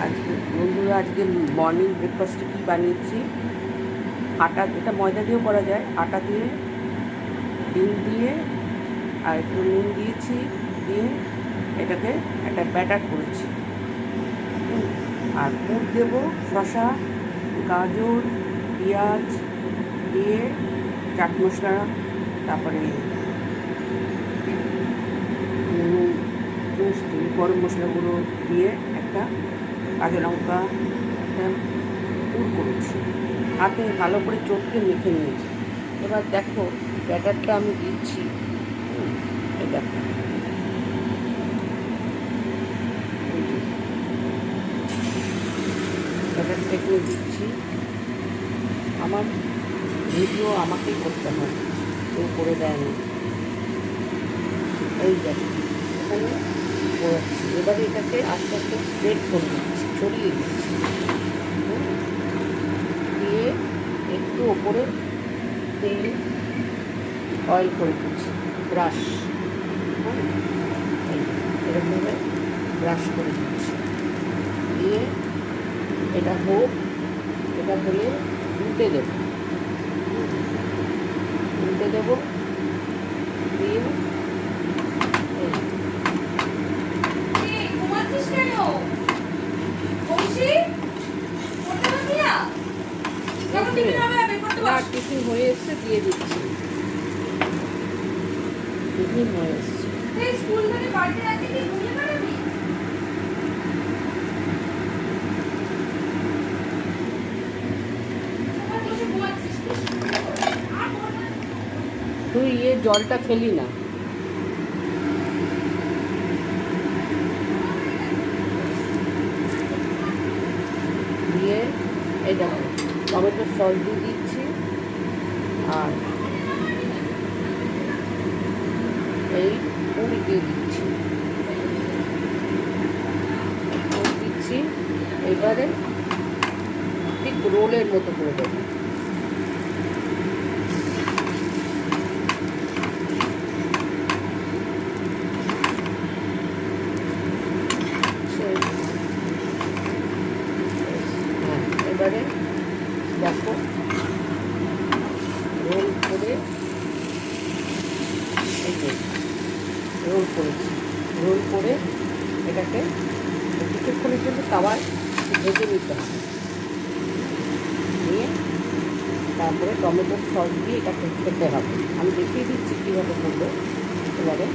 আজকে বন্ধুরা, আজকে মর্নিং ব্রেকফাস্টে কী বানিয়েছি, আটা, এটা ময়দা দিয়েও করা যায়, আটা দিয়ে ডিম দিয়ে আর একটু নুন দিয়েছি, দিয়ে এটাকে একটা ব্যাটার করেছি। আর পুর দেবো শসা, গাজর, পেঁয়াজ দিয়ে চাট মশলা, তারপরে গরম মশলাগুলো দিয়ে একটা কাঁচা লঙ্কা একটা পুর করেছি, হাতে ভালো করে চটকে মেখে নিয়েছি। এবার দেখো ব্যাটারটা আমি দিচ্ছি, এটা ব্যাটারটা একটু দিচ্ছি। আমার ভিডিও আমাকেই করতে হয়, কেউ করে দেয় না। এই দেখো এখানে করেছি। এবারে এটাকে আস্তে আস্তে স্প্রেড করে দিচ্ছি, ছড়িয়ে দিচ্ছি, দিয়ে একটু ওপরে তেল অয়েল করে দিচ্ছি, ব্রাশ, এরকমভাবে ব্রাশ করে দিচ্ছি। দিয়ে এটা হোক, এটা হলে উল্টে দেবো, দিয়ে টিফিন হয়ে এসছে, দিয়ে দিচ্ছি। টিফিন হয়ে এসছে। তুই জলটা খেলি না। দিয়ে এই দেখো টমেটোর সস দিয়ে দিচ্ছি, আর এই পুরি দিয়ে দিচ্ছি, এবারে ঠিক রোলের মতো করে দেবো। হ্যাঁ, এবারে দেখো রোল করে, এই যে রোল করেছি, রোল করে এটাকে কিছুক্ষণের জন্য তাওয়ায় ভেজে নিতে হবে। নিয়ে তারপরে টমেটোর সস দিয়ে এটাকে খেতে হবে। আমি দেখিয়ে দিচ্ছি কীভাবে করবো। এবারে